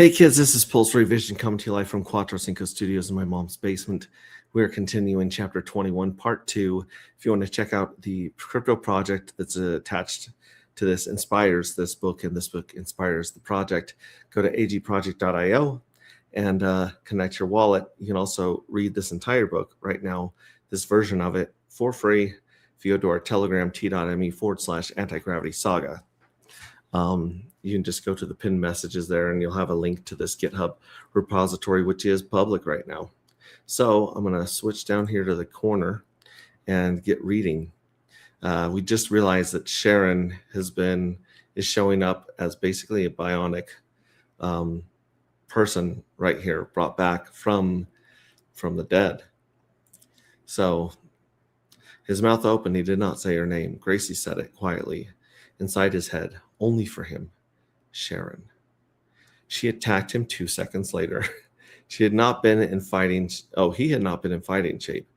Hey kids, this is Pulse Revision coming to you live from Quattro Cinco Studios in my mom's basement. We're continuing chapter 21, part 2. If you want to check out the crypto project that's attached to this, inspires this book, and this book inspires the project, go to agproject.io and connect your wallet. You can also read this entire book right now, this version of it, for free if you go to our Telegram, t.me/anti-gravity saga. You can just go to the pinned messages there and you'll have a link to this GitHub repository, which is public right now. So I'm going to switch down here to the corner and get reading. We just realized that Sharon is showing up as basically a bionic person right here, brought back from the dead. So his mouth open, he did not say her name. Gracie said it quietly inside his head, only for him. Sharon. She attacked him 2 seconds later. He had not been in fighting shape.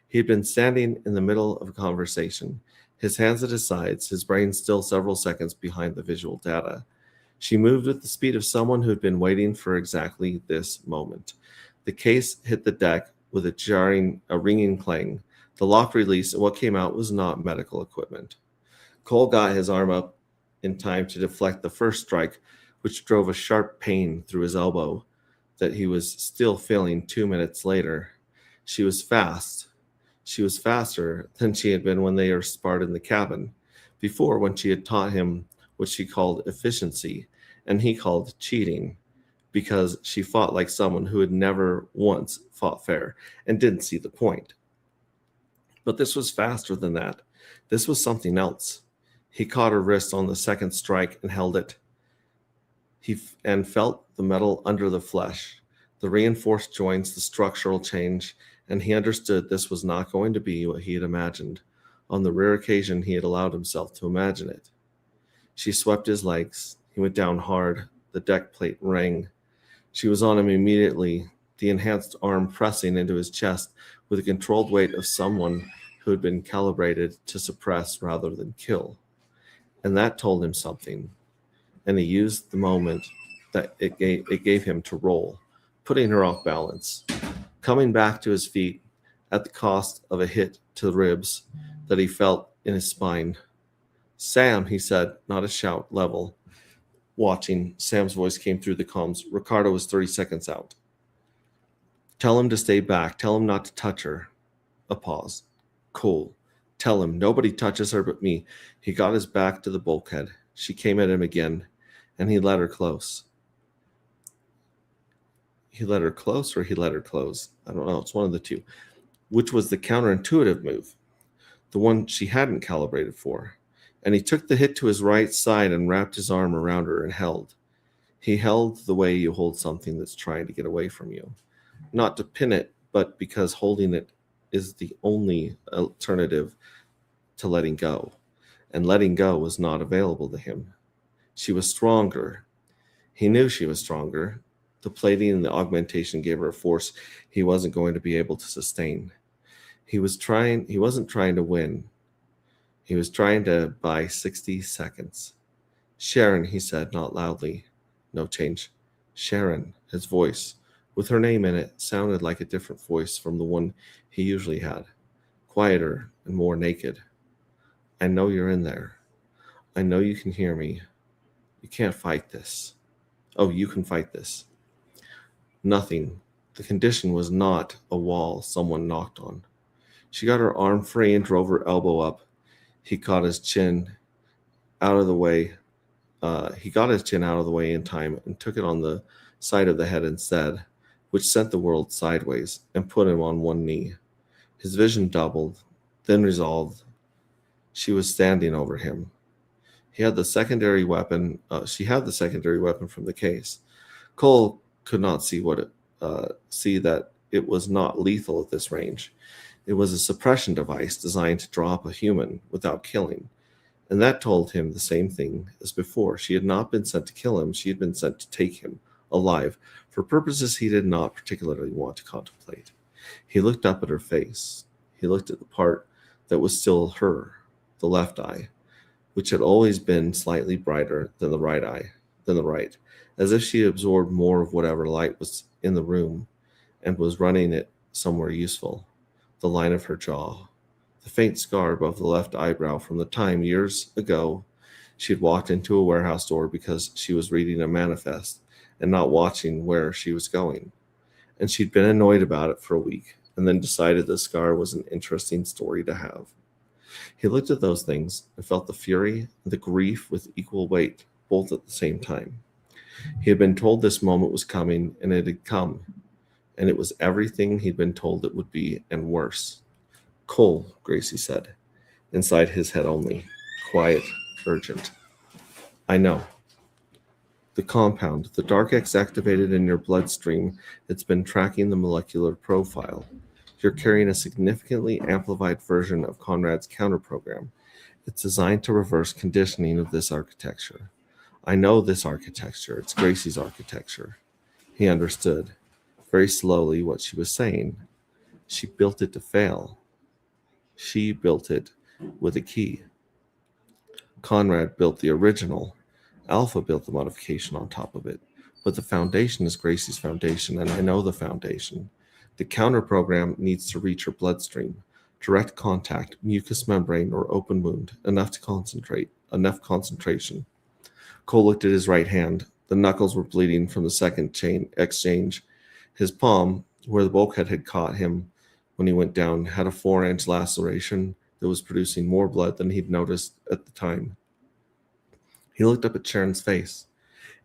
He had been standing in the middle of a conversation, his hands at his sides, his brain still several seconds behind the visual data. She moved with the speed of someone who had been waiting for exactly this moment. The case hit the deck with a ringing clang. The lock released, and what came out was not medical equipment. Cole got his arm up in time to deflect the first strike, which drove a sharp pain through his elbow that he was still feeling 2 minutes later. She was fast. She was faster than she had been when they were sparred in the cabin, before when she had taught him what she called efficiency, and he called cheating, because she fought like someone who had never once fought fair and didn't see the point. But this was faster than that. This was something else. He caught her wrist on the second strike and held it. And felt the metal under the flesh, the reinforced joints, the structural change, and he understood this was not going to be what he had imagined. On the rare occasion he had allowed himself to imagine it. She swept his legs. He went down hard. The deck plate rang. She was on him immediately, the enhanced arm pressing into his chest with the controlled weight of someone who had been calibrated to suppress rather than kill. And that told him something. And he used the moment that it gave him to roll, putting her off balance, coming back to his feet at the cost of a hit to the ribs that he felt in his spine. Sam, he said, not a shout, level. Watching, Sam's voice came through the comms. Ricardo was 30 seconds out. Tell him to stay back. Tell him not to touch her. A pause. Cool. Tell him nobody touches her but me. He got his back to the bulkhead. She came at him again, and he let her close. He let her close or he let her close? I don't know. It's one of the two. Which was the counterintuitive move, the one she hadn't calibrated for. And he took the hit to his right side and wrapped his arm around her and held. He held the way you hold something that's trying to get away from you. Not to pin it, but because holding it is the only alternative to letting go. And letting go was not available to him. She was stronger. He knew she was stronger. The plating and the augmentation gave her a force he wasn't going to be able to sustain. He wasn't trying to win. He was trying to buy 60 seconds. Sharon, he said, not loudly. No change. Sharon, his voice, with her name in it, sounded like a different voice from the one he usually had. Quieter and more naked. I know you're in there. I know you can hear me. You can't fight this. Oh, you can fight this. Nothing. The condition was not a wall someone knocked on. She got her arm free and drove her elbow up. He got his chin out of the way in time and took it on the side of the head instead, which sent the world sideways and put him on one knee. His vision doubled, then resolved. She was standing over him. She had the secondary weapon from the case. Cole could not see that it was not lethal at this range. It was a suppression device designed to drop a human without killing. And that told him the same thing as before. She had not been sent to kill him. She had been sent to take him alive for purposes he did not particularly want to contemplate. He looked up at her face. He looked at the part that was still her, the left eye, which had always been slightly brighter than the right, as if she absorbed more of whatever light was in the room and was running it somewhere useful. The line of her jaw, the faint scar above the left eyebrow from the time years ago she had walked into a warehouse door because she was reading a manifest and not watching where she was going. And she'd been annoyed about it for a week and then decided the scar was an interesting story to have. He looked at those things and felt the fury and the grief with equal weight, both at the same time. He had been told this moment was coming, and it had come, and it was everything he'd been told it would be, and worse. Cole, Gracie said, inside his head only, quiet, urgent. I know. The compound, the dark X activated in your bloodstream, it's been tracking the molecular profile. You're carrying a significantly amplified version of Conrad's counterprogram. It's designed to reverse conditioning of this architecture. I know this architecture. It's Gracie's architecture. He understood, very slowly, what she was saying. She built it to fail. She built it with a key. Conrad built the original. Alpha built the modification on top of it. But the foundation is Gracie's foundation, and I know the foundation. The counter program needs to reach her bloodstream. Direct contact, mucous membrane, or open wound. Enough concentration. Cole looked at his right hand. The knuckles were bleeding from the second chain exchange. His palm, where the bulkhead had caught him when he went down, had a 4-inch laceration that was producing more blood than he'd noticed at the time. He looked up at Sharon's face.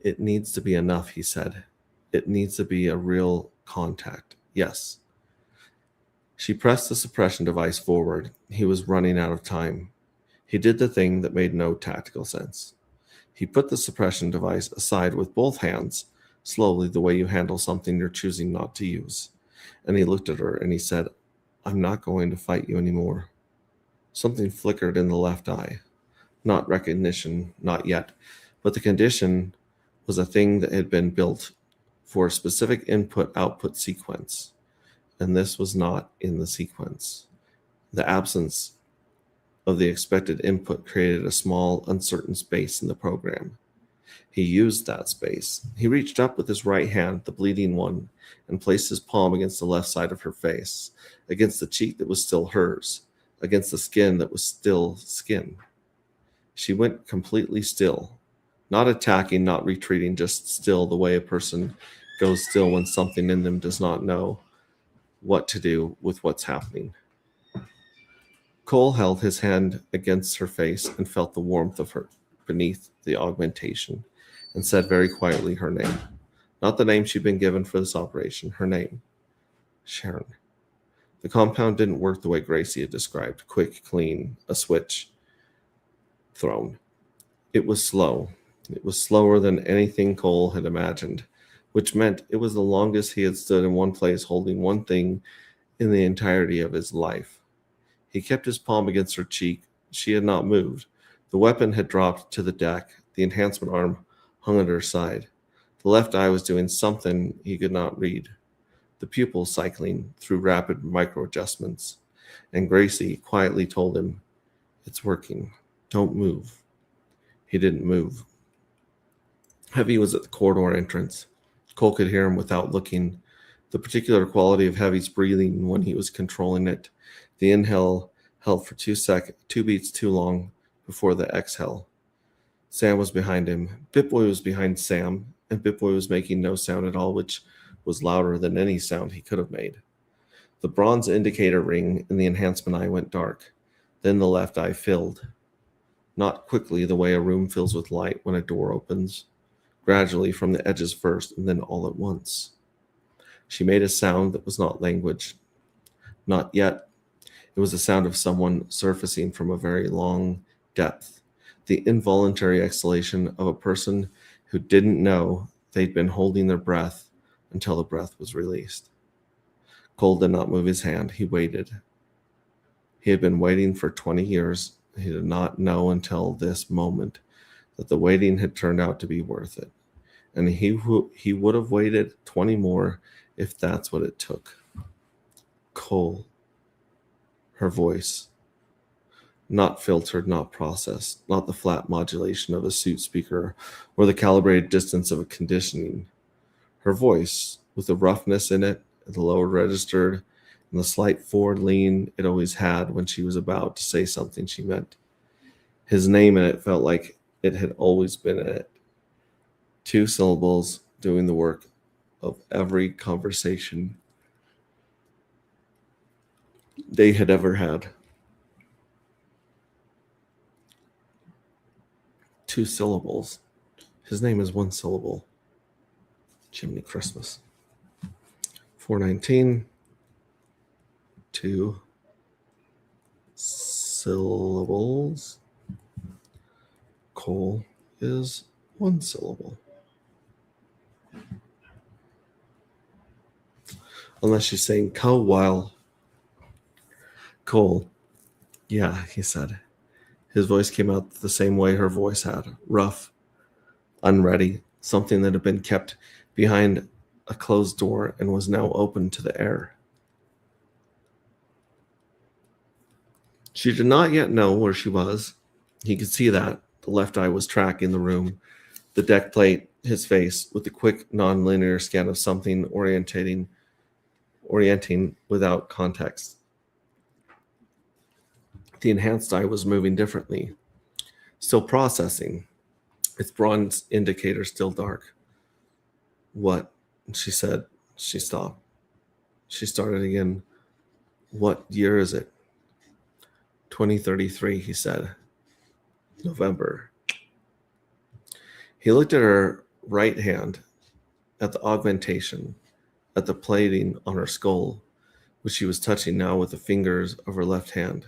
It needs to be enough, he said. It needs to be a real contact. Yes. She pressed the suppression device forward. He was running out of time. He did the thing that made no tactical sense. He put the suppression device aside with both hands, slowly, the way you handle something you're choosing not to use. And he looked at her and he said, I'm not going to fight you anymore. Something flickered in the left eye. Not recognition, not yet, but the condition was a thing that had been built for a specific input-output sequence, and this was not in the sequence. The absence of the expected input created a small, uncertain space in the program. He used that space. He reached up with his right hand, the bleeding one, and placed his palm against the left side of her face, against the cheek that was still hers, against the skin that was still skin. She went completely still, not attacking, not retreating, just still, the way a person goes still when something in them does not know what to do with what's happening. Cole held his hand against her face and felt the warmth of her beneath the augmentation, and said very quietly her name. Not the name she'd been given for this operation, her name. Sharon. The compound didn't work the way Gracie had described, quick, clean, a switch thrown. It was slow. It was slower than anything Cole had imagined, which meant it was the longest he had stood in one place holding one thing in the entirety of his life. He kept his palm against her cheek. She had not moved. The weapon had dropped to the deck. The enhancement arm hung at her side. The left eye was doing something he could not read. The pupils cycling through rapid micro-adjustments. And Gracie quietly told him, It's working. Don't move. He didn't move. Heavy was at the corridor entrance. Cole could hear him without looking. The particular quality of Heavy's breathing when he was controlling it. The inhale held for 2 beats too long before the exhale. Sam was behind him. Bitboy was behind Sam, and Bitboy was making no sound at all, which was louder than any sound he could have made. The bronze indicator ring in the enhancement eye went dark. Then the left eye filled. Not quickly, the way a room fills with light when a door opens. Gradually, from the edges first, and then all at once. She made a sound that was not language. Not yet. It was the sound of someone surfacing from a very long depth. The involuntary exhalation of a person who didn't know they'd been holding their breath until the breath was released. Cole did not move his hand. He waited. He had been waiting for 20 years. He did not know until this moment that the waiting had turned out to be worth it. And he would have waited 20 more if that's what it took. Cole. Her voice. not filtered, not processed, not the flat modulation of a suit speaker or the calibrated distance of a conditioning. Her voice, with the roughness in it, the lower registered, and the slight forward lean it always had when she was about to say something she meant. His name in it felt like it had always been in it. 2 syllables doing the work of every conversation they had ever had. 2 syllables. His name is 1 syllable. Chimney Christmas. 419. 2 syllables. Cole is 1 syllable. Unless she's saying co while Cole. Yeah, he said. His voice came out the same way her voice had, rough, unready, something that had been kept behind a closed door and was now open to the air. She did not yet know where she was. He could see that. The left eye was tracking the room, the deck plate, his face, with the quick, non-linear scan of something orienting without context. The enhanced eye was moving differently, still processing, its bronze indicator still dark. What? She said. She stopped. She started again. What year is it? 2033, he said. November. He looked at her right hand, at the augmentation, at the plating on her skull, which she was touching now with the fingers of her left hand,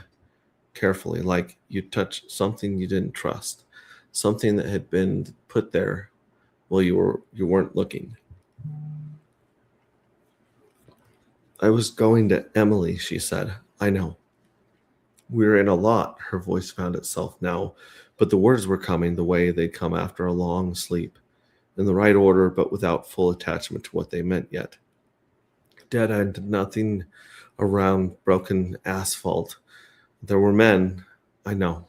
carefully, like you'd touch something you didn't trust, something that had been put there while you weren't looking. I was going to Emily, she said. I know. We're in a lot, her voice found itself now, but the words were coming the way they'd come after a long sleep, in the right order, but without full attachment to what they meant yet. Dead end, nothing around broken asphalt. There were men, I know.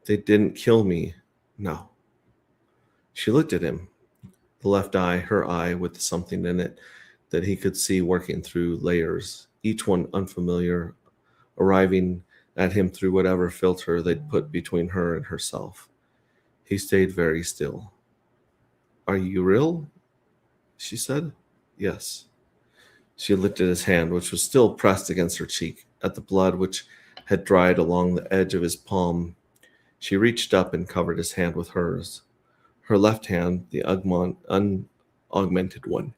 They didn't kill me, no. She looked at him, the left eye, her eye, with something in it that he could see working through layers, each one unfamiliar, arriving at him through whatever filter they'd put between her and herself. He stayed very still. Are you real? She said. Yes. She looked at his hand, which was still pressed against her cheek, at the blood which had dried along the edge of his palm. She reached up and covered his hand with hers. Her left hand, the unaugmented one.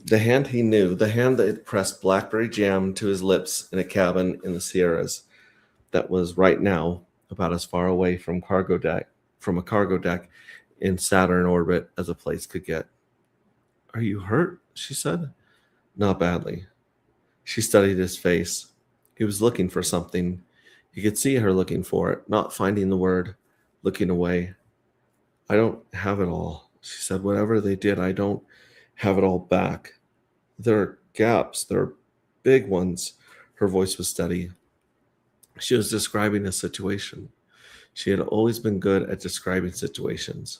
The hand he knew, the hand that had pressed blackberry jam to his lips in a cabin in the Sierras, that was right now about as far away from a cargo deck in Saturn orbit as a place could get. Are you hurt? She said. Not badly. She studied his face. He was looking for something. He could see her looking for it, not finding the word, looking away. I don't have it all, she said. Whatever they did, I don't have it all back. There are gaps. There are big ones. Her voice was steady. She was describing a situation. She had always been good at describing situations.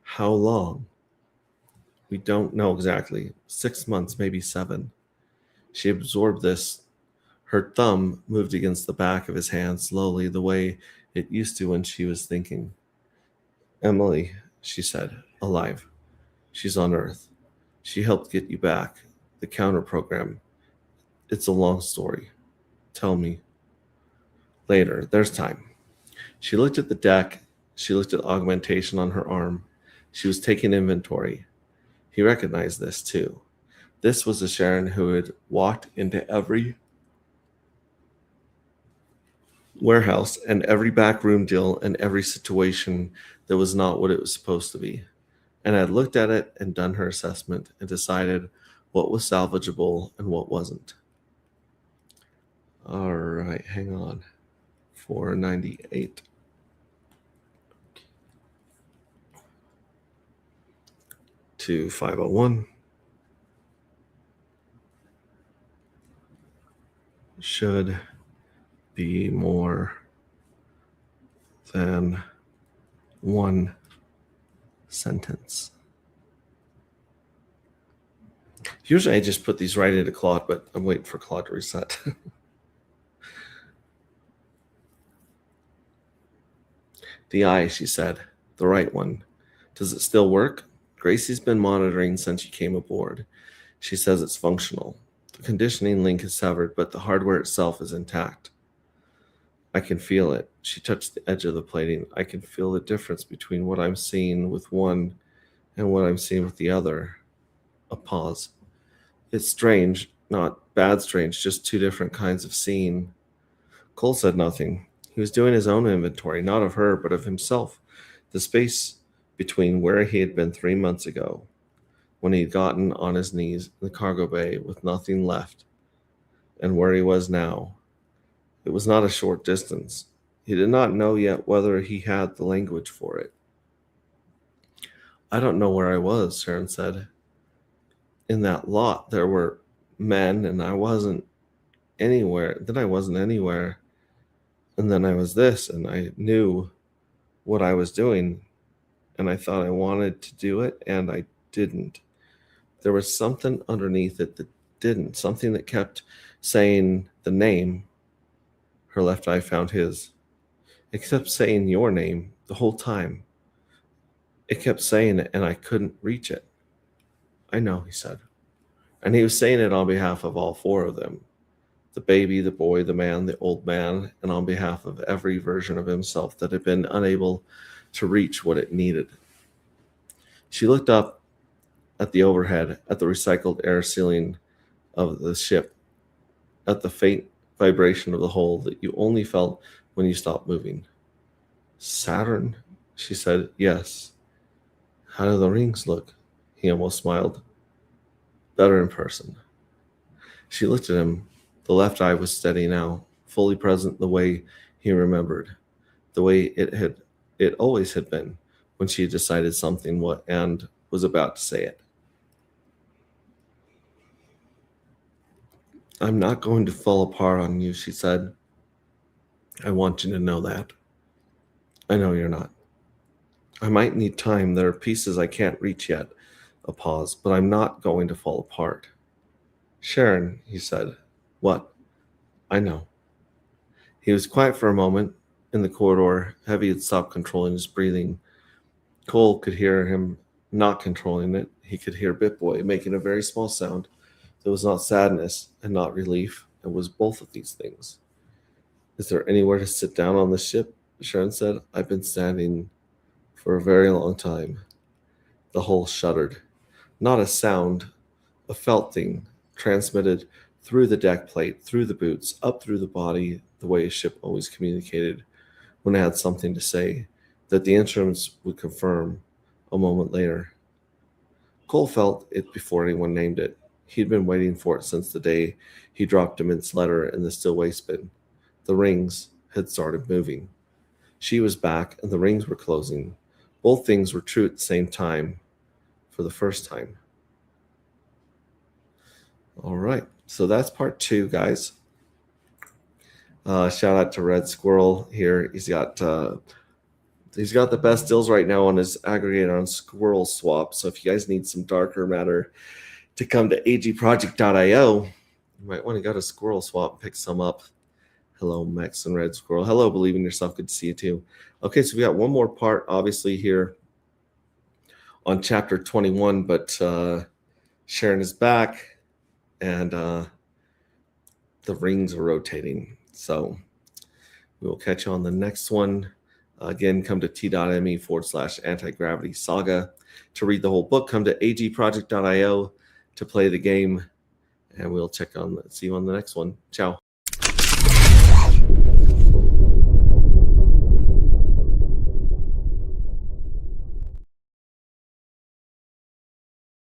How long? We don't know exactly. 6 months, maybe 7. She absorbed this. Her thumb moved against the back of his hand slowly, the way it used to when she was thinking. Emily, she said, alive. She's on Earth. She helped get you back. The counter program. It's a long story. Tell me. Later. There's time. She looked at the deck. She looked at augmentation on her arm. She was taking inventory. He recognized this too. This was the Sharon who had walked into every warehouse and every backroom deal and every situation that was not what it was supposed to be, and had looked at it and done her assessment and decided what was salvageable and what wasn't. All right, hang on. 498. To 501. should be more than one sentence. Usually I just put these right into Claude, but I'm waiting for Claude to reset. The eye, she said. The right one. Does it still work? Gracie's been monitoring since she came aboard. She says it's functional. The conditioning link is severed, but the hardware itself is intact. I can feel it. She touched the edge of the plating. I can feel the difference between what I'm seeing with one and what I'm seeing with the other. A pause. It's strange, not bad strange, just two different kinds of seeing. Cole said nothing. He was doing his own inventory, not of her, but of himself. The space between where he had been 3 months ago, when he'd gotten on his knees in the cargo bay with nothing left, and where he was now. It was not a short distance. He did not know yet whether he had the language for it. I don't know where I was, Sharon said. In that lot, there were men, and I wasn't anywhere. Then I wasn't anywhere. And then I was this, and I knew what I was doing, and I thought I wanted to do it, and I didn't. There was something underneath it that didn't, something that kept saying the name. Her left eye found his. It kept saying your name the whole time. It kept saying it, and I couldn't reach it. I know, he said. And he was saying it on behalf of all four of them. The baby, the boy, the man, the old man, and on behalf of every version of himself that had been unable to reach what it needed. She looked up at the overhead, at the recycled air ceiling of the ship, at the faint vibration of the hull that you only felt when you stopped moving. Saturn? She said, yes. How do the rings look? He almost smiled. Better in person. She looked at him. The left eye was steady now, fully present the way he remembered, the way it always had been when she had decided something and was about to say it. I'm not going to fall apart on you, she said. I want you to know that. I know you're not. I might need time. There are pieces I can't reach yet. A pause, but I'm not going to fall apart. Sharon, he said. What? I know. He was quiet for a moment. In the corridor, Heavy had stopped controlling his breathing. Cole could hear him not controlling it. He could hear BitBoy making a very small sound. There was not sadness and not relief. It was both of these things. Is there anywhere to sit down on the ship? Sharon said. I've been standing for a very long time. The hull shuddered. Not a sound, a felt thing, transmitted through the deck plate, through the boots, up through the body, the way a ship always communicated when it had something to say, that the instruments would confirm a moment later. Cole felt it before anyone named it. He'd been waiting for it since the day he dropped Mint's letter in the still waste bin. The rings had started moving. She was back, and the rings were closing. Both things were true at the same time, for the first time. All right, so that's part 2, guys. Shout out to Red Squirrel here. He's got the best deals right now on his aggregator on Squirrel Swap. So if you guys need some darker matter to come to agproject.io, you might want to go to Squirrel Swap and pick some up. Hello, Mex and Red Squirrel. Hello, Believe in Yourself. Good to see you too. Okay, so we got one more part, obviously, here on chapter 21, but Sharon is back, and the rings are rotating. So we will catch you on the next one. Again, come to t.me/anti-gravity saga to read the whole book. Come to agproject.io to play the game, and we'll see you on the next one. Ciao.